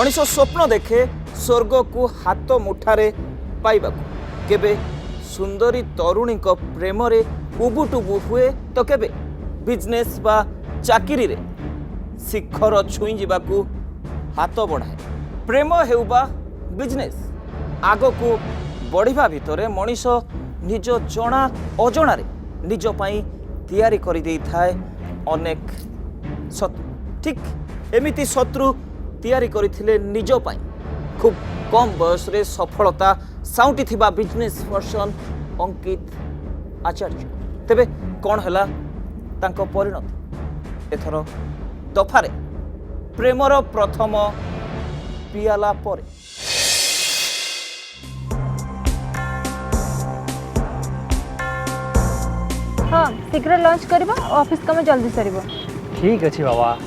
मनीष स्वप्न देखे स्वर्ग को हाथ मुठारे पाइबा केबे सुंदरी तरुणी प्रेम रे उबुटुबु हुए तो केबे बिजनेस बा चाकिरी रे शिखर छुई जावाकू हाथ बढ़ाए। प्रेम हेउबा बिजनेस आग को बढ़िबा भितरे मनीष निज जणा अजणा रे निज पई तैयारी करि देई थाए अनेक शत्रु। ठीक एमिति शत्रु तैयारी करथिले निज पई खूब कम बयस रे सफलता साउंटी थिबा बिजनेस पर्सन अंकित आचार्य। तेबे कौन हैला तांको परिणति एथर दफारे प्रेमर प्रथम पियाला परे। हाँ शीघ्र लॉन्च करबा ऑफिस काम जल्दी सरबो। ठीक अच्छे बाबा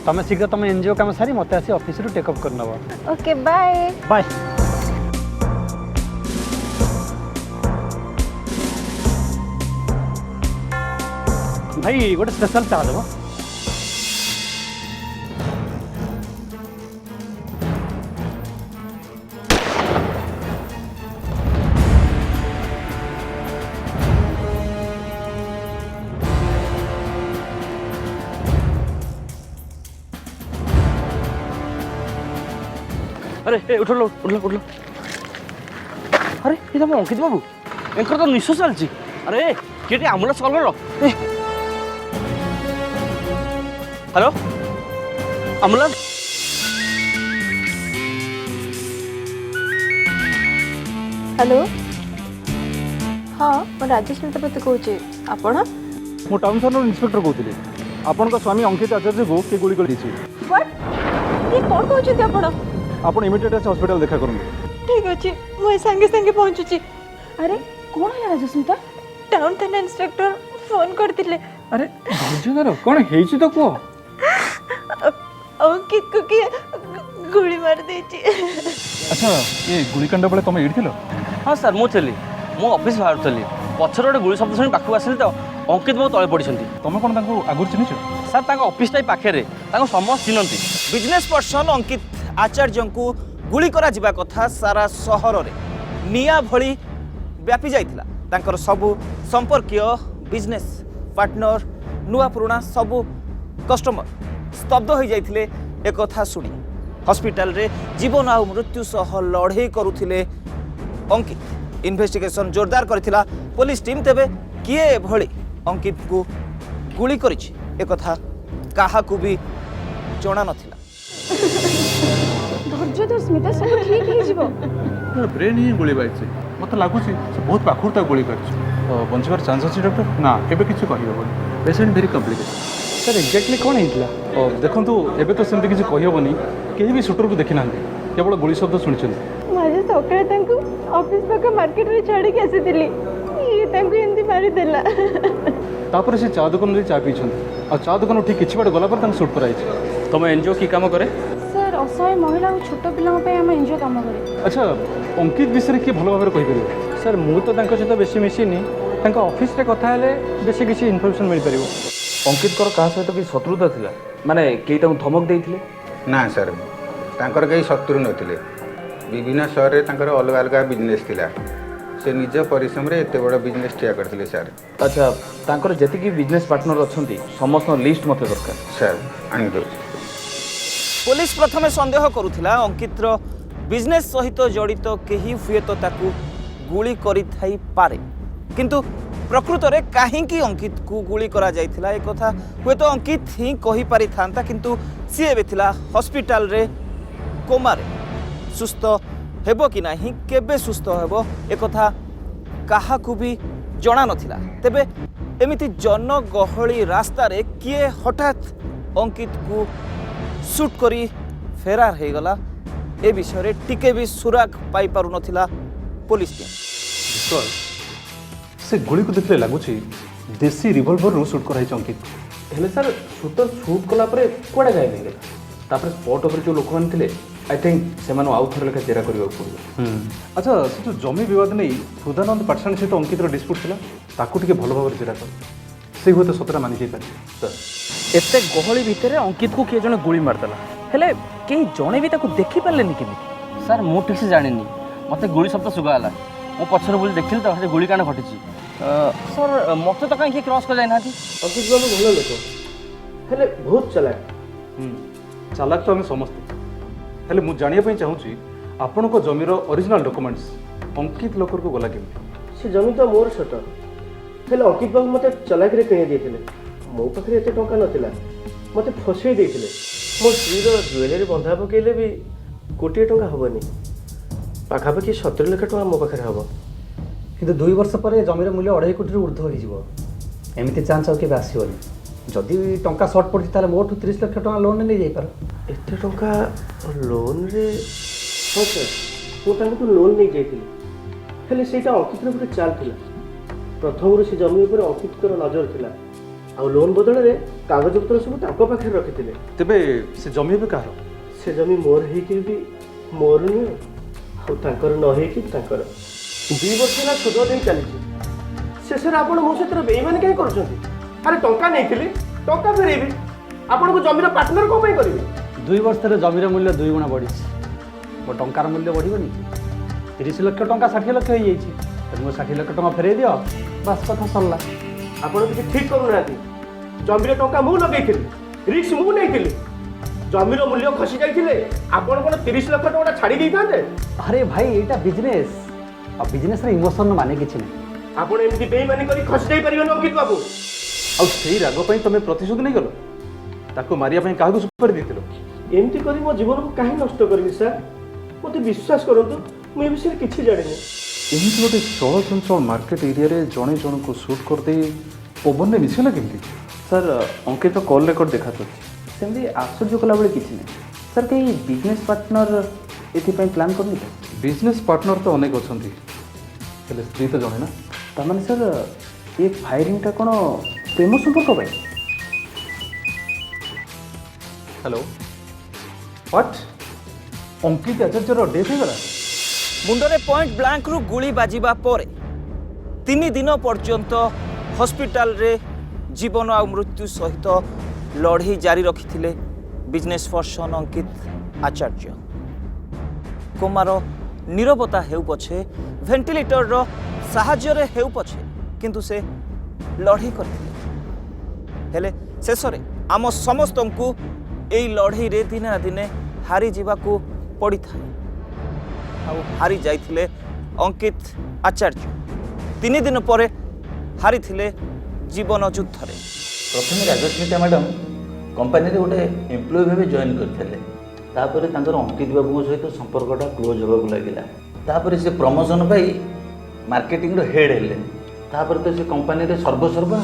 तुम शीघ्र तुम एनजीओ काम सारी मत आसी ऑफिस रु टेकअप कर नब। Okay bye bye. भाई गोटे स्पेशल चाह देव। अरे उठ लो उठ लो उठ लो। अरे ये तो अंकित बाबू एंकर तो निश्वास चलची। अरे केटी एम्बुलेंस कॉल करो। Hello ambulance. हेलो हाँ मैं राजेश मित्रपति कहूँ आपण मु टाउन थाना इन्स्पेक्टर कहूली आपण स्वामी अंकित आचार्य को किए गुली कर व्हाट ये कौन कहउछथि आपण आपण इमिडिएट हॉस्पिटल देखा करूँ। ठीक अच्छे मुझे संगे संगे पहुँचुची। अरे कौन है राजस्मिता टाउन थाना इंस्पेक्टर फोन करथिले। अरे बुझुनार कौन हेछि तो को अंकित को किए गुली मार देची। अच्छा ये गुलिकांड बेले तुम एडी थिलो? हाँ सर मुझे मु ऑफिस बाहर थी पछर गोटे गुली शब्द शुणी पाखक आसिली तो अंकित बाबू तले पड़ी। तुम कौन आगुरी चिन्ह? सर तांको ऑफिस टाइम पाखे समस्त चिन्हती। बिजनेस पर्सन अंकित आचार्य को गुली करा जिबा कथा सारा सहर रे निया भली व्यापी जाइथिला। तांकर सबु संपर्कीय बिजनेस पार्टनर नुआ पुराना सबु कस्टमर स्तब्ध हो जाइथिले एक कथा सुनी। हॉस्पिटल रे जीवन आ मृत्यु सह लड़े करुथिले अंकित। इन्वेस्टिगेशन जोरदार करथिला पुलिस टीम। तेबे किए भली अंकित को गुली करिछि एक कथा काहाकू भी जणा नथिला। धैर्य धर स्मिता सब ठीक ही जीवो। ब्रेन ही गोली बाइছে मत लागुଛି से बहुत पाखुर तक गोली करछि बंचबार चांस अछि डॉक्टर ना एबे किछु कहि होबो patient very complicated. Sir exactly कौन होइतला? देखंतु एबे तो सेमति किछु कहि होबनी केही भी शूटर को देखि नांती केवल गोली शब्द सुनिछन। माजे सकाळे तांको ऑफिस पाक मार्केट रे छाड़ी के आसीतिली ये तांको एंती मारी देला। तापर से चा दुकान रे चा पीछन आ चा दुकान ठीक किछि बाटे गला पर तांको शूट कराइछि। तुम एनजीओ की काम करे? सर असहाय महिला और छोट पिलांग पे हम एनजीओ काम करे। अच्छा अंकित विषय के भल भाव कहि परिबो? सर मु तो तांको सहित बेसी मिसिनी तांको ऑफिस रे कथा हेले बेसी किछि इन्फॉर्मेशन मिल परिबो। अंकित कर का सहित कि शत्रुता थिला माने केई तांको धमक देइथिले? ना सर तांकर कई शत्रु नथिले। विभिन्न शहर रे तांकर अलग अलग बिजनेस थिला। से निज परिश्रम रे एते बड़ बिजनेस ठिया करथिले सर। अच्छा तांकर जति कि बिजनेस पार्टनर अछंती समस्त लिस्ट मते दरकार सर आनि दो। पुलिस प्रथमे संदेह करुथिला अंकितर बिजनेस सहित जड़ित केही हुए तो ताकू गुली करि थाई पारे। किंतु प्रकृत रे काहेकि अंकित को गुली करा जाइथिला ए कथा हुए तो अंकित ही कहि पारि थांता। किंतु सी एबे थिला हॉस्पिटल रे कोमा रे सुस्थ हेबो कि नाही केबे सुस्थ हेबो ए कथा काहाकू भी जणा नथिला। तेबे एमिति जन गहली रास्ता रे किए हठात अंकित को शूट करी फेरार हो गला ए विषय रे टिके भी सुराग पाई पारु नथिला पुलिस टीम। से गोली को देखले लागुछि देसी रिवॉल्वर रो शूट कराइ अंकित। हेले सर शूटर शूट कला परे कोडा गाय नै गेला तापर स्पॉट ऊपर जो लोक मान थिले आई थिंक से मानो आउ थरे लेखा जेरा करियो पड़ो। अच्छा से जो जमी विवाद नहीं हृदानंद पाठशाणी सहित अंकित डिस्प्यूट था ताकू टिके भल भाव जेरा कर से हुए तो सतरा मानि जाई पारे। सर एते गहली भितर अंकित को किए जने गोली मारतला हेले केही जणे भी ताको देखि पारलेनी केमिति ସାର୍ ମୁଁ ଠିକ୍ ସେ ଜାଣିନି ମୋତେ ଗୁଳି ଶବ୍ଦ ଶୁଭାଗଲା ମୁଁ ପଛରେ ବୁଲି ଦେଖିଲି ତ ସେଠି ଗୁଳି କାଣ୍ଡ ଘଟିଛି ସାର୍ ମୋତେ ତ କାହିଁ କିଏ କ୍ରସ୍ କରି ଯାଇନାହାନ୍ତି ଅଙ୍କିତ ବାବୁ ଭଲ ଲୋକ ହେଲେ ବହୁତ ଚାଲାକ। ଚାଲାକ ତ ଆମେ ସମସ୍ତେ ହେଲେ ମୁଁ ଜାଣିବା ପାଇଁ ଚାହୁଁଛି ଆପଣଙ୍କ ଜମିର ଅରିଜିନାଲ୍ ଡକୁମେଣ୍ଟସ୍ ଅଙ୍କିତ ଲୋକକୁ ଗଲା କେମିତି? ସେ ଜମି ତ ମୋର ଛୋଟ ହେଲେ ଅଙ୍କିତ ବାବୁ ମୋତେ ଚଲାକିରେ କିଣି ଦେଇଥିଲେ। ମୋ ପାଖରେ ଏତେ ଟଙ୍କା ନଥିଲା ମୋତେ ଫସେଇ ଦେଇଥିଲେ। ମୋ ସ୍ତ୍ରୀର ଜୁଏଲାରୀ ବନ୍ଧା ପକେଇଲେ ବି କୋଟିଏ ଟଙ୍କା ହେବନି, ପାଖାପାଖି 70 ଲକ୍ଷ ଟଙ୍କା ମୋ ପାଖରେ ହେବ। କିନ୍ତୁ 2 ବର୍ଷ ପରେ ଜମିର ମୂଲ୍ୟ 2.5 କୋଟିରୁ ଉର୍ଦ୍ଧ୍ୱ ହୋଇଯିବ। ଏମିତି ଚାନ୍ସ ଆଉ କେବେ ଆସିବନି। ଯଦି ଟଙ୍କା ସର୍ଟ ପଡ଼ିଛି ତାହେଲେ ମୋଠୁ 30 ଲକ୍ଷ ଟଙ୍କା ଲୋନ୍ରେ ନେଇଯାଇପାର। ଏତେ ଟଙ୍କା ଲୋନ୍ରେ? ହଁ ସାର୍, ମୁଁ ତାଙ୍କଠୁ ଲୋନ୍ ନେଇଯାଇଥିଲି, ହେଲେ ସେଇଟା ଅଙ୍କିତର ଗୋଟେ ଚାଲ ଥିଲା। ପ୍ରଥମରୁ ସେ ଜମି ଉପରେ ଅଙ୍କିତଙ୍କର ନଜର ଥିଲା, ଆଉ ଲୋନ୍ ବଦଳରେ କାଗଜପତ୍ର ସବୁ ତାଙ୍କ ପାଖରେ ରଖିଥିଲେ। ତେବେ ସେ ଜମି ଏବେ କାହାର? ସେ ଜମି ମୋର ହେଇକି ବି ମୋର ନୁହେଁ, ଆଉ ତାଙ୍କର ନ ହେଇକି ତାଙ୍କର। 2 ବର୍ଷ ହେଲା ସୁଧ ଦେଇ ଚାଲିଛି। ଶେଷରେ ଆପଣ ମୋ ସହିତ ବେଇମାନି କାହିଁ କରୁଛନ୍ତି? ଆରେ ଟଙ୍କା ନେଇଥିଲି, ଟଙ୍କା ଫେରେଇବି, ଆପଣଙ୍କୁ ଜମିର ପାର୍ଟନର କ'ଣ ପାଇଁ କରିବି? 2 ବର୍ଷରେ ଜମିର ମୂଲ୍ୟ 2 ଗୁଣା ବଢ଼ିଛି। ମୋ ଟଙ୍କାର ମୂଲ୍ୟ ବଢ଼ିବନି? 30 ଲକ୍ଷ ଟଙ୍କା 60 ଲକ୍ଷ ହେଇଯାଇଛି। ତେଣୁ ମୋ 60 ଲକ୍ଷ ଟଙ୍କା ଫେରେଇ ଦିଅ, ବାସ୍ କଥା ସରିଲା। ଆପଣ କିଛି ଠିକ୍ କରୁନାହାନ୍ତି। ଜମିର ଟଙ୍କା ମୁଁ ଲଗେଇଥିଲି, ରିସ୍କ ମୁଁ ନେଇଥିଲି। ଜମିର ମୂଲ୍ୟ ଖସି ଯାଇଥିଲେ ଆପଣ କ'ଣ 30 ଲକ୍ଷ ଟଙ୍କା ଛାଡ଼ି ଦେଇଥାନ୍ତେ? ଆରେ ଭାଇ ଏଇଟା ବିଜନେସ୍, ଆଉ ବିଜନେସ୍ରେ ଇମୋସନ୍ ମାନେ କିଛି ନାହିଁ। ଆପଣ ଏମିତି ବେଇମାନି କରି ଖସି ଯାଇପାରିବେନି ଅଙ୍କିତ ବାବୁ। ଆଉ ସେଇ ରାଗ ପାଇଁ ତମେ ପ୍ରତିଶୋଧ ନେଇଗଲ? ତାକୁ ମାରିବା ପାଇଁ କାହାକୁ ସୁପାରି ଦେଇଥିଲ? ଏମିତି କରି ମୋ ଜୀବନକୁ କାହିଁ ନଷ୍ଟ କରିବି ସାର୍? ମୋତେ ବିଶ୍ୱାସ କରନ୍ତୁ, ମୁଁ ଏ ବିଷୟରେ କିଛି ଜାଣିନି। ଏମିତି ଗୋଟେ ଚଳଚଞ୍ଚଳ ମାର୍କେଟ ଏରିଆରେ ଜଣେ ଜଣଙ୍କୁ ସୁଟ୍ କରିଦେଇ ପବନରେ ମିଶିଲା କେମିତି? ସାର୍ ଅଙ୍କିତ କଲ୍ ରେକର୍ଡ ଦେଖାଯାଉଛି। ସେମିତି ଆଶ୍ଚର୍ଯ୍ୟ କଲାବେଳେ କିଛି ନାହିଁ ସାର୍। କେହି ବିଜନେସ୍ ପାର୍ଟନର ଏଥିପାଇଁ ପ୍ଲାନ୍ କରୁନି ତ? ବିଜନେସ୍ ପାର୍ଟନର ତ ଅନେକ ଅଛନ୍ତି, ହେଲେ ସ୍ତ୍ରୀ ତ ଜଣେ ନା। ତାମାନେ ସାର୍ ଏ ଫାୟାରିଂଟା କ'ଣ ପ୍ରେମ ସମ୍ପର୍କ ପାଇଁ? Hello, what? ଅଙ୍କିତ ଆଚାର୍ଯ୍ୟର ଡେଥ୍ ହେଇଗଲା? ମୁଣ୍ଡରେ ପଏଣ୍ଟ ବ୍ଲାଙ୍କରୁ ଗୁଳି ବାଜିବା ପରେ 3 ଦିନ ପର୍ଯ୍ୟନ୍ତ ହସ୍ପିଟାଲରେ ଜୀବନ ଆଉ ମୃତ୍ୟୁ ସହିତ ଲଢ଼େଇ ଜାରି ରଖିଥିଲେ ବିଜନେସ୍ ପର୍ସନ୍ ଅଙ୍କିତ ଆଚାର୍ଯ୍ୟ। କୋମାର ନୀରବତା ହେଉ ପଛେ, ଭେଣ୍ଟିଲେଟରର ସାହାଯ୍ୟରେ ହେଉ ପଛେ, କିନ୍ତୁ ସେ ଲଢ଼େଇ କରିଥିଲେ। ହେଲେ ଶେଷରେ ଆମ ସମସ୍ତଙ୍କୁ ଏଇ ଲଢ଼େଇରେ ଦିନେ ନା ଦିନେ ହାରିଯିବାକୁ ପଡ଼ିଥାଏ। ଆଉ ହାରି ଯାଇଥିଲେ ଅଙ୍କିତ ଆଚାର୍ଯ୍ୟ। 3 ଦିନ ପରେ ହାରିଥିଲେ ଜୀବନ ଯୁଦ୍ଧରେ। प्रथम राजस्मिता मैडम कंपनी गोटे एम्प्लॉय भाव जॉइन करते तापर अंकित बाबू सहित संपर्कटा क्लोज होगा लगे। तापर से प्रमोशन पाई मार्केटिंग हेड हेले। तापर तो से कंपनी रे सर्वसर्वा।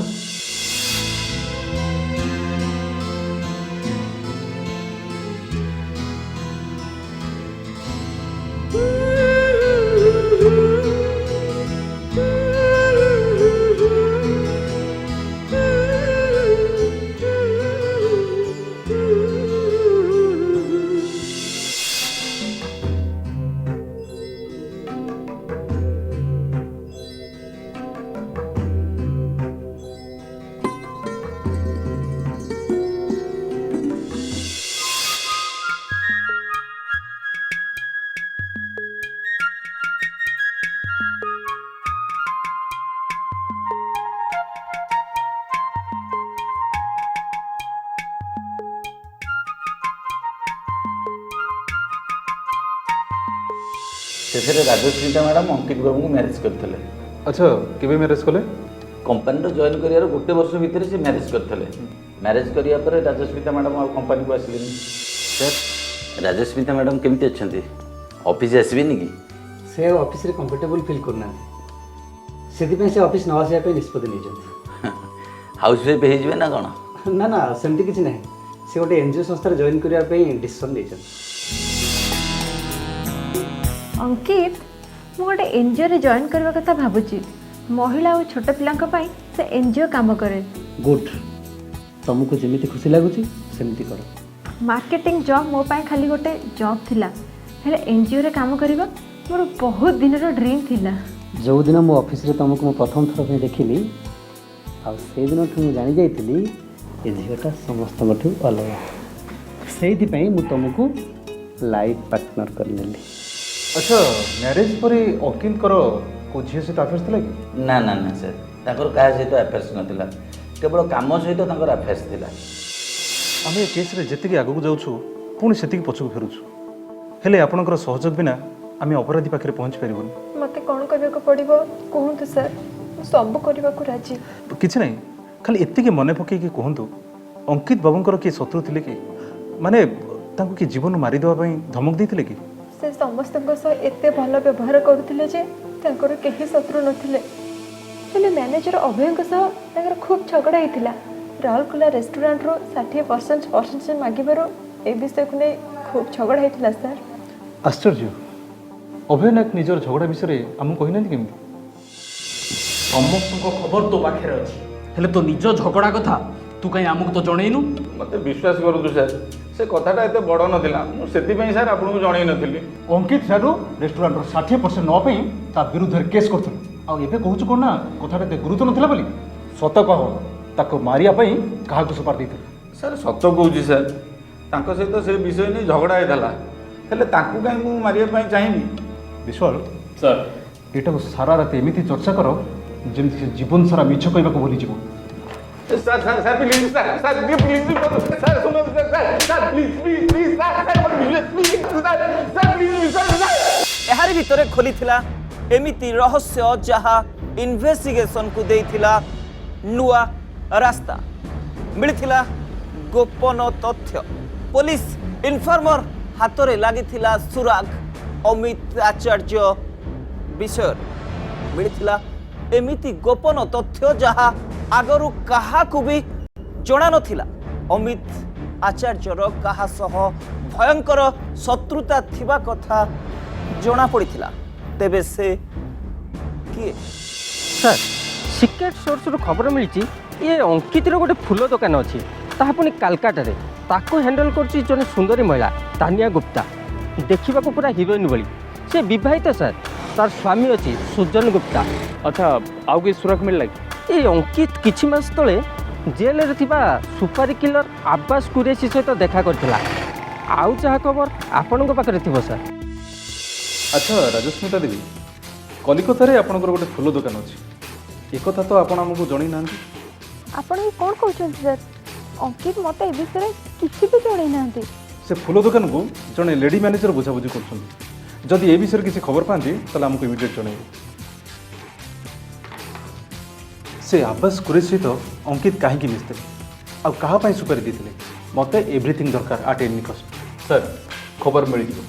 शेषे राजस्मिता मैडम अंकित बाबू को मैरेज करते। अच्छा, केबे मैरेज कले? कंपनी जॉइन कर 1 वर्ष भितर से मैरेज करते। मैरेज करिया पर राजस्मिता मैडम आ कंपनी को आसिले। सर राजस्मिता मैडम केमती अच्छा ऑफिस आसबेनि कि? से ऑफिस रे कंफर्टेबल फील करना से से ऑफिस न आसिया पे निष्पत्ति नहीं। हाउस वाइफ हो ना कौन? ना ना सेमती किसी ना से गोटे एनजीओ संस्था जॉइन करने डिसीजन नहीं। अंकित मु गोटे एनजीओ रे जॉइन करबा कथा भाबुची। महिला और छोट पिलांक पई से एनजीओ काम करे। गुड, तुमको जमी खुशी लगुच सेमती कर। मार्केटिंग जॉब मो पाई खाली गोटे जॉब थिला, हेले एनजीओ रे काम करबा मोर बहुत दिन रो ड्रीम थिला। जो दिन मो ऑफिस रे तुमको मो प्रथम थर पे देखिली आ से दिन ठु जानि जाइतिली ए झियोटा समस्त मठु अलग। ସେଇଥିପାଇଁ ମୁଁ ତୁମକୁ ଲାଇଫ୍ ପାର୍ଟନର କରିନେଲି। ଆଚ୍ଛା ମ୍ୟାରେଜ୍ ପରେ ଅଙ୍କିତଙ୍କର କେଉଁ ଝିଅ ସହିତ ଆଫେୟାର୍ସ ଥିଲା କି? ନା ନା ନା ସାର୍, ତାଙ୍କର କାହା ସହିତ ଆଫେୟାର୍ସ ନଥିଲା, କେବଳ କାମ ସହିତ ତାଙ୍କର ଆଫେୟାର୍ସ ଥିଲା। ଆମେ ଏ କେସ୍ରେ ଯେତିକି ଆଗକୁ ଯାଉଛୁ ପୁଣି ସେତିକି ପଛକୁ ଫେରୁଛୁ, ହେଲେ ଆପଣଙ୍କର ସହଯୋଗ ବିନା ଆମେ ଅପରାଧୀ ପାଖରେ ପହଞ୍ଚି ପାରିବୁନି। ମୋତେ କ'ଣ କରିବାକୁ ପଡ଼ିବ କୁହନ୍ତୁ ସାର୍, ମୁଁ ସବୁ କରିବାକୁ ରାଜି। କିଛି ନାହିଁ, ଖାଲି ଏତିକି ମନେ ପକେଇକି କୁହନ୍ତୁ ଅଙ୍କିତ ବାବୁଙ୍କର କିଏ ଶତ୍ରୁ ଥିଲେ କି? ମାନେ ତାଙ୍କୁ କିଏ ଜୀବନ ମାରିଦେବା ପାଇଁ ଧମକ ଦେଇଥିଲେ କି? ସେ ସମସ୍ତଙ୍କ ସହ ଏତେ ଭଲ ବ୍ୟବହାର କରୁଥିଲେ ଯେ ତାଙ୍କର କେହି ଶତ୍ରୁ ନଥିଲେ। ହେଲେ ମ୍ୟାନେଜର ଅଭୟଙ୍କ ସହ ତାଙ୍କର ଖୁବ୍ ଝଗଡ଼ା ହେଇଥିଲା। ରାଉରକେଲା ରେଷ୍ଟୁରାଣ୍ଟରୁ 60% ମାଗିବାରୁ ଏ ବିଷୟକୁ ନେଇ ଖୁବ୍ ଝଗଡ଼ା ହେଇଥିଲା ସାର୍। ଆଶ୍ଚର୍ଯ୍ୟ, ଅଭୟ ନାୟକ ନିଜର ଝଗଡ଼ା ବିଷୟରେ ଆମକୁ କହିନାହାନ୍ତି କେମିତି? ସମସ୍ତଙ୍କ ଖବର ତୋ ପାଖରେ ଅଛି, ହେଲେ ତୋ ନିଜ ଝଗଡ଼ା କଥା ତୁ କାହିଁ ଆମକୁ ତ ଜଣେଇନୁ? ମୋତେ ବିଶ୍ୱାସ କରନ୍ତୁ ସାର୍, ସେ କଥାଟା ଏତେ ବଡ଼ ନଥିଲା, ମୁଁ ସେଥିପାଇଁ ସାର୍ ଆପଣଙ୍କୁ ଜଣେଇ ନଥିଲି। ଅଙ୍କିତ ସାରୁ ରେଷ୍ଟୁରାଣ୍ଟର 60% ନେବା ପାଇଁ ତା ବିରୁଦ୍ଧରେ କେସ୍ କରିଥିଲୁ, ଆଉ ଏବେ କହୁଛୁ କ'ଣ ନା କଥାଟା ଏତେ ଗୁରୁତ୍ୱ ନଥିଲା ବୋଲି? ସତ କହ, ତାକୁ ମାରିବା ପାଇଁ କାହାକୁ ସୁପାର ଦେଇଥିଲୁ? ସାର୍ ସତ କହୁଛି ସାର୍, ତାଙ୍କ ସହିତ ସେ ବିଷୟ ନେଇ ଝଗଡ଼ା ହେଇଥିଲା, ହେଲେ ତାଙ୍କୁ କାହିଁ ମୁଁ ମାରିବା ପାଇଁ ଚାହିଁବି? ବିଶ୍ୱାଳ ସାର୍, ଏଇଟାକୁ ସାରା ରାତି ଏମିତି ଚର୍ଚ୍ଚା କର ଯେମିତି ସେ ଜୀବନ ସାରା ମିଛ କହିବାକୁ ଭୁଲିଯିବ। Sir sir sir please sir sir ଟିକେ ପ୍ଲିଜ୍ ସାର୍ ଶୁଣନ୍ତୁ sir sir please please please sir sir please sir sir please sir. ଏହାରି ଭିତରେ ଖୋଲିଥିଲା ଏମିତି ରହସ୍ୟ ଯାହା ଇନଭେଷ୍ଟିଗେସନକୁ ଦେଇଥିଲା ନୂଆ ରାସ୍ତା। ମିଳିଥିଲା ଗୋପନ ତଥ୍ୟ। ପୋଲିସ ଇନଫର୍ମର ହାତରେ ଲାଗିଥିଲା ସୁରାଗ ଅମିତ ଆଚାର୍ଯ୍ୟ ବିଷୟରେ। ମିଳିଥିଲା ଏମିତି ଗୋପନ ତଥ୍ୟ ଯାହା ଆଗରୁ କାହାକୁ ବି ଜଣା ନଥିଲା। ଅମିତ ଆଚାର୍ଯ୍ୟର କାହା ସହ ଭୟଙ୍କର ଶତ୍ରୁତା ଥିବା କଥା ଜଣା ପଡ଼ିଥିଲା। ତେବେ ସେ କିଏ? ସାର୍, ସିକ୍ରେଟ୍ ସୋର୍ସରୁ ଖବର ମିଳିଛି ଇଏ ଅଙ୍କିତର ଗୋଟେ ଫୁଲ ଦୋକାନ ଅଛି, ତାହା ପୁଣି କାଲକାଟାରେ। ତାକୁ ହ୍ୟାଣ୍ଡେଲ୍ କରୁଛି ଜଣେ ସୁନ୍ଦରୀ ମହିଳା ତାନିଆ ଗୁପ୍ତା, ଦେଖିବାକୁ ପୁରା ହିରୋଇନ୍ ଭଳି। ସେ ବିବାହିତ ସାର୍, ତାର ସ୍ୱାମୀ ଅଛି ସୁଜନ ଗୁପ୍ତା। ଆଚ୍ଛା, ଆଉ କିଛି ସୁରାଗ ମିଳିଲା କି? এই অঙ্কিত কিছু মাস তলে জেলের থিবা সুপারি কিলর আব্বাস কুরেশি সহিত দেখা করছিলা। আউ যাহা খবর আপনাଙ୍କ পাখରେ ଥିବ ସାର୍। ଆଚ୍ଛା ରାଜସ୍ମିତା ଦେବୀ, କଲିକତାରେ ଆପଣଙ୍କର ଗୋଟେ ଫୁଲ ଦୋକାନ ଅଛି, ଏକଥା ତ ଆପଣ ଆମକୁ ଜଣେଇ ନାହାନ୍ତି। ଆପଣ କ'ଣ କହୁଛନ୍ତି ସାର୍? ଅଙ୍କିତ ମୋତେ ଏ ବିଷୟରେ କିଛି ବି ଜଣେଇ ନାହାନ୍ତି। ସେ ଫୁଲ ଦୋକାନକୁ ଜଣେ ଲେଡି ମ୍ୟାନେଜର ବୁଝାବୁଝି କରୁଛନ୍ତି। ଯଦି ଏ ବିଷୟରେ କିଛି ଖବର ପାଆନ୍ତି ତାହେଲେ ଆମକୁ ଇମିଡ଼ିଏଟ୍ ଜଣେଇବେ। ସେ ଆବାସ କୁରେଶୀ ସହିତ ଅଙ୍କିତ କାହିଁକି ମିଶିଥିଲେ ଆଉ କାହା ପାଇଁ ସୁପାରି ଦେଇଥିଲେ, ମୋତେ ଏଭ୍ରିଥିଙ୍ଗ ଦରକାର ଆଟ୍ ଏନି କଷ୍ଟ। ସାର୍, ଖବର ମିଳିଯିବ,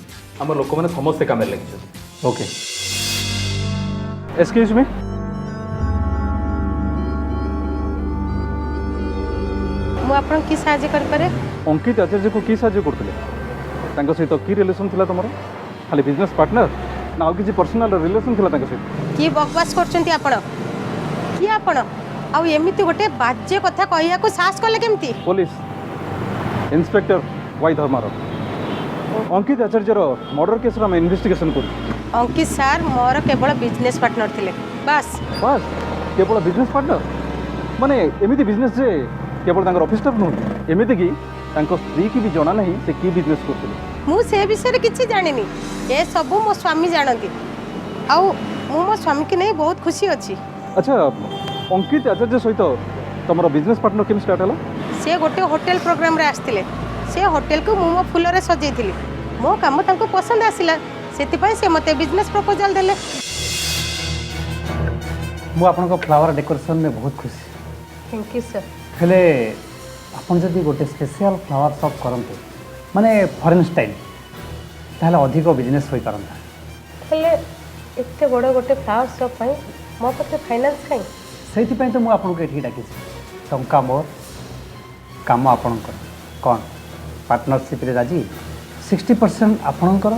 ଆମ ଲୋକମାନେ ସମସ୍ତେ କାମରେ ଲାଗିଛନ୍ତି। ଓକେ, ଏକ୍ସକ୍ୟୁଜ୍ ମି। ମୁଁ ଆପଣଙ୍କୁ କି ସାହାଯ୍ୟ କରିପାରେ? ଅଙ୍କିତ ଆଚାର୍ଯ୍ୟକୁ କି ସାହାଯ୍ୟ କରୁଥିଲେ? ତାଙ୍କ ସହିତ କି ରିଲେସନ୍ ଥିଲା ତୁମର? ଖାଲି ବିଜନେସ୍ ପାର୍ଟନର ନା ଆଉ କିଛି ପର୍ସନାଲ ରିଲେସନ୍ ଥିଲା ତାଙ୍କ ସହିତ? କି ବକବାସ କରୁଛନ୍ତି ଆପଣ? କିଏ ଆପଣ? ଆଉ ଏମିତି ଗୋଟେ ବାଜେ କଥା କହିବାକୁ ସାହସ କଲେ କେମିତି? ପୋଲିସ ଇନ୍ସପେକ୍ଟର ୱାଇ ଧର୍ମାରାଓ, ଅଙ୍କିତ ଆଚାର୍ଯ୍ୟର ମର୍ଡର କେସ୍ର ଆମେ ଇନଭେଷ୍ଟିଗେସନ୍ କରୁଛୁ। ଅଙ୍କିତ ସାର୍ ମୋର କେବଳ ବିଜନେସ୍ ପାର୍ଟନର ଥିଲେ, ବାସ୍। ବାସ୍, କେବଳ ବିଜନେସ୍ ପାର୍ଟନର? ମାନେ ଏମିତି ବିଜନେସ୍ ଯେ କେବଳ ତାଙ୍କର ଅଫିସ୍ ଷ୍ଟାଫ୍ ନୁହନ୍ତି, ଏମିତିକି ତାଙ୍କ ସ୍ତ୍ରୀକି ବି ଜଣା ନାହିଁ ସେ କି ବିଜନେସ୍ କରୁଥିଲେ। ମୁଁ ସେ ବିଷୟରେ କିଛି ଜାଣିନି, ଏସବୁ ମୋ ସ୍ୱାମୀ ଜାଣନ୍ତି। ଆଉ ମୁଁ ମୋ ସ୍ୱାମୀକି ନେଇ ବହୁତ ଖୁସି ଅଛି। ଆଚ୍ଛା, ଅଙ୍କିତ ଆଚାର୍ଯ୍ୟ ସହିତ ତମର ବିଜନେସ୍ ପାର୍ଟନର କେମିତି ଷ୍ଟାର୍ଟ ହେଲା? ସେ ଗୋଟେ ହୋଟେଲ ପ୍ରୋଗ୍ରାମରେ ଆସିଥିଲେ, ସେ ହୋଟେଲକୁ ମୁଁ ମୋ ଫୁଲରେ ସଜେଇଥିଲି। ମୋ କାମ ତାଙ୍କୁ ପସନ୍ଦ ଆସିଲା, ସେଥିପାଇଁ ସେ ମୋତେ ବିଜନେସ୍ ପ୍ରପୋଜାଲ୍ ଦେଲେ। ମୁଁ ଆପଣଙ୍କ ଫ୍ଲାୱାର ଡେକୋରେସନ୍ରେ ବହୁତ ଖୁସି। Thank you sir. ହେଲେ ଆପଣ ଯଦି ଗୋଟେ ସ୍ପେଶିଆଲ ଫ୍ଲାୱାର ସପ୍ କରନ୍ତେ, ମାନେ ଫରେନ୍ ଷ୍ଟାଇଲ୍, ତାହେଲେ ଅଧିକ ବିଜନେସ୍ ହୋଇପାରନ୍ତା। ହେଲେ ଏତେ ବଡ଼ ଗୋଟେ ଫ୍ଲାୱାର ସପ୍ ପାଇଁ ମୋ ପାଖରେ ଫାଇନାନ୍ସ କାହିଁ? ସେଇଥିପାଇଁ ତ ମୁଁ ଆପଣଙ୍କୁ ଏଠିକି ଡାକିଛି। ଟଙ୍କା ମୋର, କାମ ଆପଣଙ୍କର। କ'ଣ ପାର୍ଟନରସିପ୍ରେ ରାଜି? 60% ଆପଣଙ୍କର,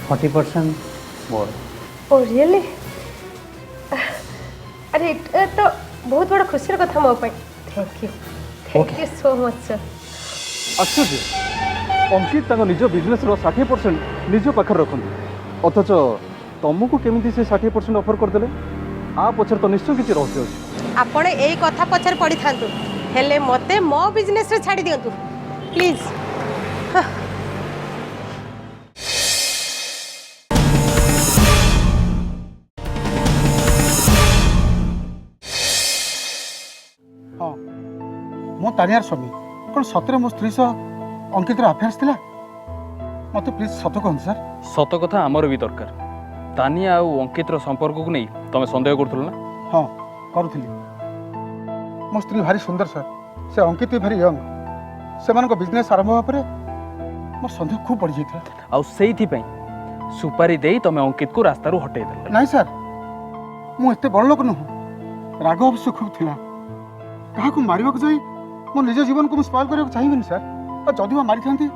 40% ମୋର। Oh really? ଆରେ ଏଇଟା ତ ବହୁତ ବଡ଼ ଖୁସିର କଥା ମୋ ପାଇଁ। Thank you so much sir. ଆଶ୍ଚର୍ଯ୍ୟ, ଅଙ୍କିତ ତାଙ୍କ ନିଜ ବିଜନେସ୍ର 60% ନିଜ ପାଖରେ ରଖନ୍ତି, ଅଥଚ ତମକୁ କେମିତି ସେ 60% ଅଫର୍ କରିଦେଲେ? ଆ ପଛରେ ତ ନିଶ୍ଚୟ କିଛି ରହସ୍ୟ ଅଛି। ଆପଣ ଏଇ କଥା ପଛରେ ପଡ଼ିଥାନ୍ତୁ, ହେଲେ ମୋତେ ମୋ ବିଜନେସ୍ରେ ଛାଡ଼ି ଦିଅନ୍ତୁ ପ୍ଲିଜ୍। हाँ मो तानियार स्वामी कौन सतरे मो स्त्री सह अंकितर अफेयर्स थिला मत प्लीज सत कहन सर ସତ କଥା ଆମର ବି ଦରକାର। ତାନିଆ ଆଉ ଅଙ୍କିତର ସମ୍ପର୍କକୁ ନେଇ ତମେ ସନ୍ଦେହ କରୁଥିଲ ନା? हाँ करुଥିଲି मो स्त्री भारी सुंदर सर से अंकित भी भारी यंग से बिजनेस आरंभ होगा पर मोर सन्देह खूब बढ़ी जाता ଆଉ ସେଇଥିପାଇଁ ସୁପାରି ଦେଇ ତମେ ଅଙ୍କିତକୁ ରାସ୍ତାରୁ ହଟେଇ ଦେଲ। नहीं सर मु एते बड़ लोक नुह राग अवश्य खूब थिला कहा मारिबा को जाई मो निज जीवन को स्पॉइल करने को चाहिए सर और जदि वो मारी थांती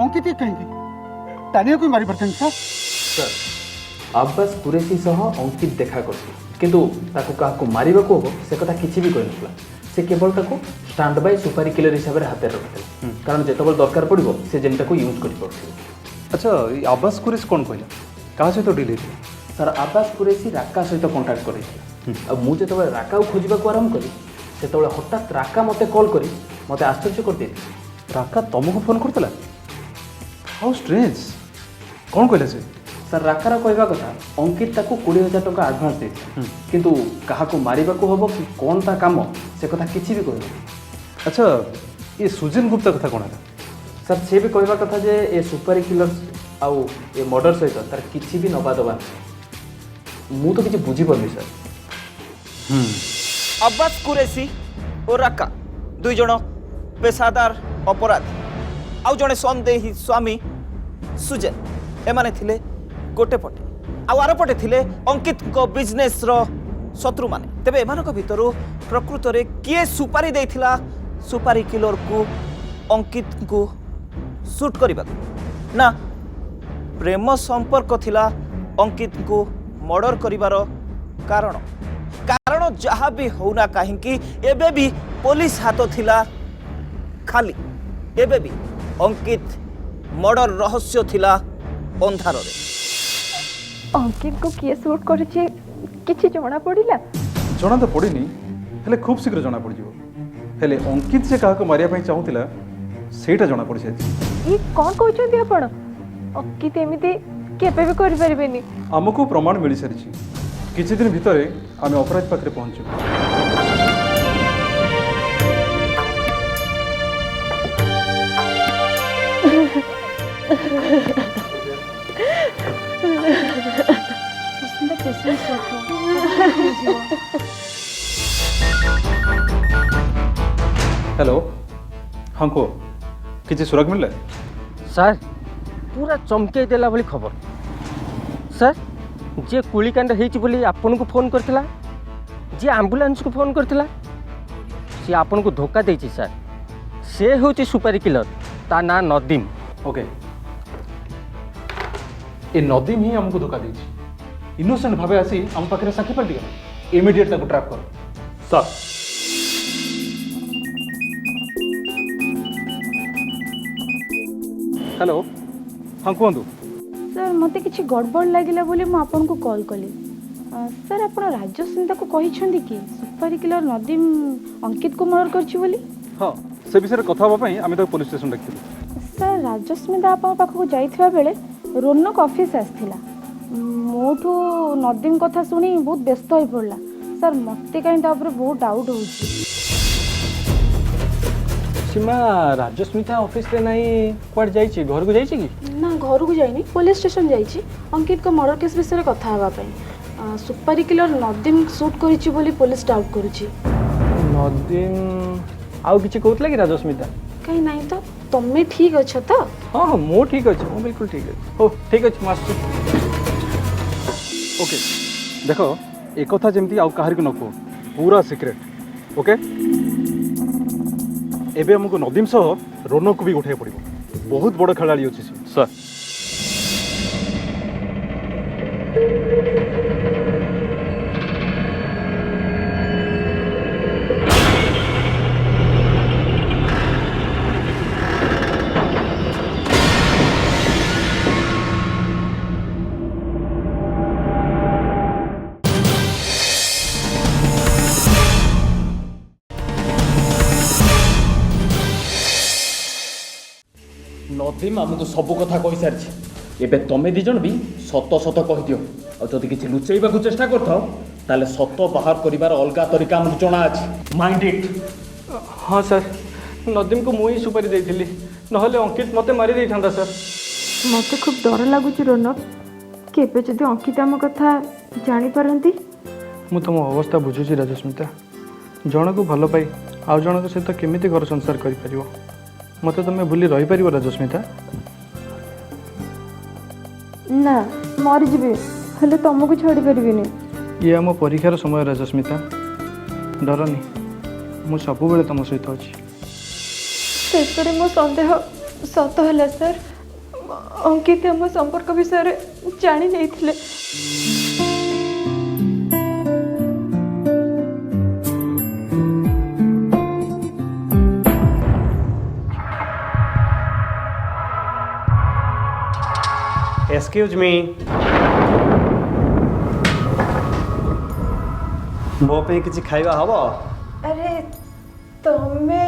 अंकित कहीं तानिया को मारी पारते सर सर अब्बास कुरेशी सह अंकित देखा करते किंतु ताको काको मारिबा को हो से कथा किछि भी कहि नथला। से केवल ताको स्टैंड बाय सुपारी किलर हिसाब रे हाते रखितला कारण जेतबल दरकार पड़िबो से जेनटा को यूज करि पड़थिबो। अच्छा ये आवास कुरेश कौन कहला कहा सहित डील होती सर अब्बास कुरेशी राका सहित कांटेक्ट करैथिला आ मु जेतबल राका को खोजिबा को आरंभ करी सेतबल हठात राका मते कॉल करी मते आश्चर्य कर देथि। राका तुमको फोन करतला हाउ स्ट्रेंज कौन कहला से सर राकार कहवा कथा अंकित ताको 20,000 टका एडवांस देथि किंतु काहा को मारिबा को हबो कि कोन ता काम से कथा किछि भी कहबो। अच्छा ये सुजन गुप्ता कथा कौन है सर से भी कहवा कथा जे ए सुपारी किलर्स आउ ए मर्डर सहित तार किछि भी नबा दबा मु तो किछि बुझी परली सर। अब्बास कुरेशी और राका दुई जण पेशादार अपराधी आउ जड़े सन्देही स्वामी सुजन एमाने थिले गोटे पटे आउ आर पटे थिले अंकित को बिजनेस रो शत्रु माने। तेबे एमानक भितरु प्रकृत रे किए सुपारी देइथिला सुपारी किलर को अंकित को शूट करबा ना प्रेम संपर्क थिला अंकित को मर्डर करिवार कारण कारण जहाँ भी होना कहीं एबे भी पुलिस हाथ थिला खाली एबे भी अंकित मर्डर रहस्य थिला अंधार रे। अंकित को किए शूट करिछि किछि जणा पड़िला जना तो पड़नी हेले खूब शीघ्र जना पड़ जिवो हेले अंकित से काहा को मारिया पई चाहुतिला सेटा जना पड़ जाय। ये कौन कहउछन्ती आपण अंकित एमिति केबे भी करि परिबेनी हमको प्रमाण मिल सारी किछि दिन भितर आम अपराध पाखे पहुंचू। हेलो हाँ कह किसी सुराग मिलला सर पूरा चमके देला भली खबर सर जे गुलिकांड होइछि बोली आपन को फोन करथिला जे एम्बुलेंस को फोन करथिला से आपन को धोखा देछि सर से होछि सुपारी किलर ता ना नदीम। ओके ए नदीम ही हमको धोखा देछि इनोसेंट भावे आसी हम पाखे साक्षी पलटि गला इमीडिएट ताको ट्रैप कर सर। हेलो हाँ कहतु सर मते किछि गड़बड़ लागिला बोली मु आपन को कॉल कली सर आपण राजस्मिता को कहिछंदी कि सुपारी किलर नदीम अंकित को मर्डर करछि बोली। हाँ से विषय कथा होबा पई आमे तो पुलिस स्टेशन डाकिथिलु सर राजस्मिता आपन पाखको जाइथिबा बेले रोनक ऑफिस आस्थिला मोठू नदीम कथा सुनी बहुत व्यस्त होई पड़ला सर मते काई ता ऊपर बहुत डाउट होउछि। सीमा राजस्मिता ऑफिस रे नहीं क्वाड जाइछि घर को जाइछि कि ना घर को जाइनी पुलिस स्टेशन जाइछि अंकित को मर्डर केस विषय कथा हेबा पई सुपारी किलर नदीम शूट करिछि बोली पुलिस डाउट करूछि। नदीम आउ किछि कहतला कि राजस्मिता कहीं नहीं तो तमे ठीक अछ तो हाँ हाँ मो ठीक अछि मो बिल्कुल ठीक अछि हो ठीक अछि मास्टर। ओके देखो एक कथा जेमती आउ काहर को नको पूरा सिक्रेट ओके एबे हमको नदीम सह रोनक को भी उठाई पड़ो बहुत बड़ खेलाड़ी अच्छी सर। ଅସୀମ ଆମକୁ ସବୁ କଥା କହିସାରିଛି। ଏବେ ତମେ ଦି ଜଣ ବି ସତ ସତ କହିଦିଅ। ଆଉ ଯଦି କିଛି ଲୁଚେଇବାକୁ ଚେଷ୍ଟା କରିଥାଅ ତାହେଲେ ସତ ବାହାର କରିବାର ଅଲଗା ତରିକା ଆମକୁ ଜଣା ଅଛି। ମାଇଣ୍ଡ ଇଟ୍। ହଁ ସାର୍, ନଦୀମକୁ ମୁଁ ହିଁ ସୁପାରି ଦେଇଥିଲି, ନହେଲେ ଅଙ୍କିତ ମୋତେ ମାରି ଦେଇଥାନ୍ତା ସାର୍। ମୋତେ ଖୁବ୍ ଡର ଲାଗୁଛି ରୋନକ, କେବେ ଯଦି ଅଙ୍କିତ ଆମ କଥା ଜାଣିପାରନ୍ତି। ମୁଁ ତୁମ ଅବସ୍ଥା ବୁଝୁଛି ରାଜସ୍ମିତା। ଜଣକୁ ଭଲ ପାଇ ଆଉ ଜଣଙ୍କ ସହିତ କେମିତି ଘର ସଂସାର କରିପାରିବ? ମୋତେ ତୁମେ ଭୁଲି ରହିପାରିବ ରାଜସ୍ମିତା? ନା, ମରିଯିବି, ହେଲେ ତମକୁ ଛାଡ଼ି ପାରିବିନି। ଇଏ ଆମ ପରୀକ୍ଷାର ସମୟ ରାଜସ୍ମିତା, ଡରନି, ମୁଁ ସବୁବେଳେ ତୁମ ସହିତ ଅଛି। ଶେଷରେ ମୋ ସନ୍ଦେହ ସତ ହେଲା ସାର୍। ଅଙ୍କିତ ଆମ ସମ୍ପର୍କ ବିଷୟରେ ଜାଣି ନେଇଥିଲେ। एक्सक्यूज मी, मो पे किसी खाइबा हब? अरे तमे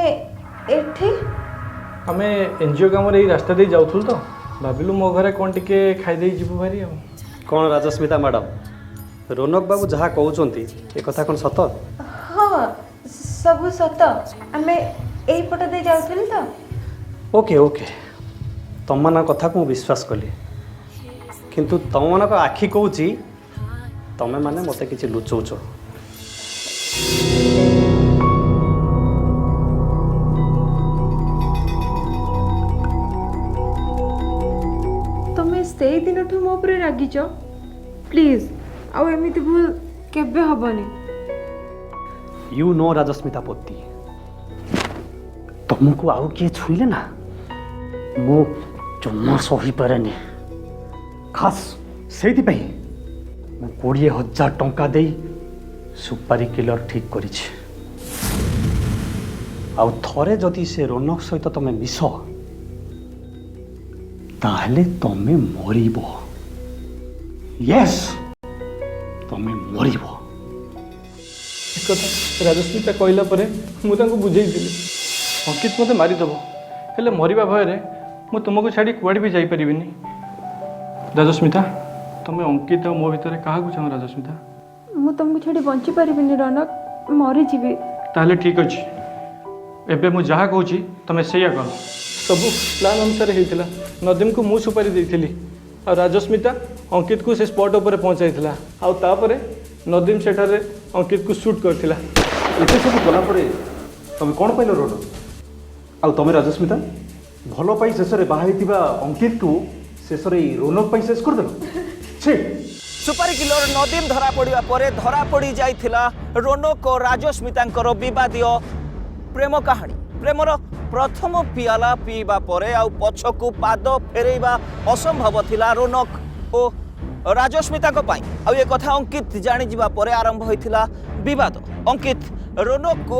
एठी? आमे एनजीओ काम रे रास्ता दे जाउथुल तो भाबिलु मो घरे कोन टिके खाइ देई जिबु भारी। आ कौन राजस्मिता मैडम, रोनक बाबू जहाँ कहते ए कथा कौन सत? हाँ, सब सत। आमे एई पट दे जाउथुल तो। ओके ओके, तुम मान कथा को विश्वास कली, किंतु तुम मान आखि कहूँ तमें माने मत कि लुचौच। तमे सेई दिन ठू मो ऊपर रागिच? प्लीज आउ एमिति भूल केबे हबनी। यू नो राजस्मिता पोती, तुमको आउ किए छुईले ना मो जमा सही पारेनी। खास से मैं 20,000 टंका दे सुपारी किलर ठीक करी। आउ थरे जदि से रोनक सहित तमें मिस ताहले तमें मरिब। यस, तमें मरिब। कथा राजस्मिता कहला परे मु तांको बुझेइतिली अंकित मते मारी दबो, हेले मरिबा भୟରେ मु तुमको छाड़ी कुआडी भी जाई परिबिनी। राजस्मिता, तमे अंकित और मो भितर काहा को चाहो? राजस्मिता, मु तुमको छाड़ी बंची परिबिनी रोनक, मरि जीवी। ताहले ठीक अछि, एबे मु जहा कहूची तमे सेया करो। सब प्लान अनुसार हेतिला। नदीम को मु सुपारी देइथिली आ राजस्मिता अंकित को से स्पॉट ऊपर पहुंचाइथिला। आ तापरे नदीम सेठारे अंकित को शूट करथिला। एते सब गला परे तमे कोन पाइलो रोड? आ तमे राजस्मिता भलो पाई शेषरे बाहाइतिबा अंकित को शेषरे रोनक पाई शेष कर देलो। छी, सुपारी किलर नदीम धरा पड़ा पर धरा पड़ी जाइथिला रोनक और राजस्मितांकर विवादीय प्रेम कहानी। प्रेमर प्रथम पियाला पीवा परे आउ पछकु पाद फेरैबा असंभव थिला रोनक और राजस्मिता को पाई। आउ ये कथा अंकित जानि जिबा परे आरंभ होइथिला विवाद। अंकित रोनक को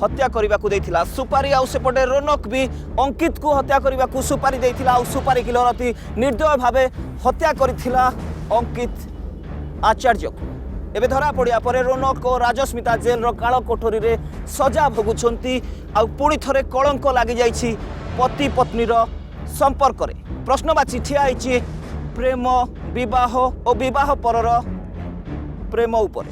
हत्या करने को देथिला सुपारी, आउ सेपटे रोनक भी अंकित को हत्या करने को सुपारी देथिला। आउ सुपारी किलर अति निर्दय भावे हत्या करथिला अंकित आचार्य को। एबे धरा पड़ा पर रोनक और राजस्मिता जेल काल कोठरी रे सजा भोगुछंती। आउ पुणी थरे कलंक लागि जाइछि पति पत्नीर संपर्क रे। प्रश्नवाची ठिया होइछि प्रेम, विवाह और विवाह परर प्रेम उपरे।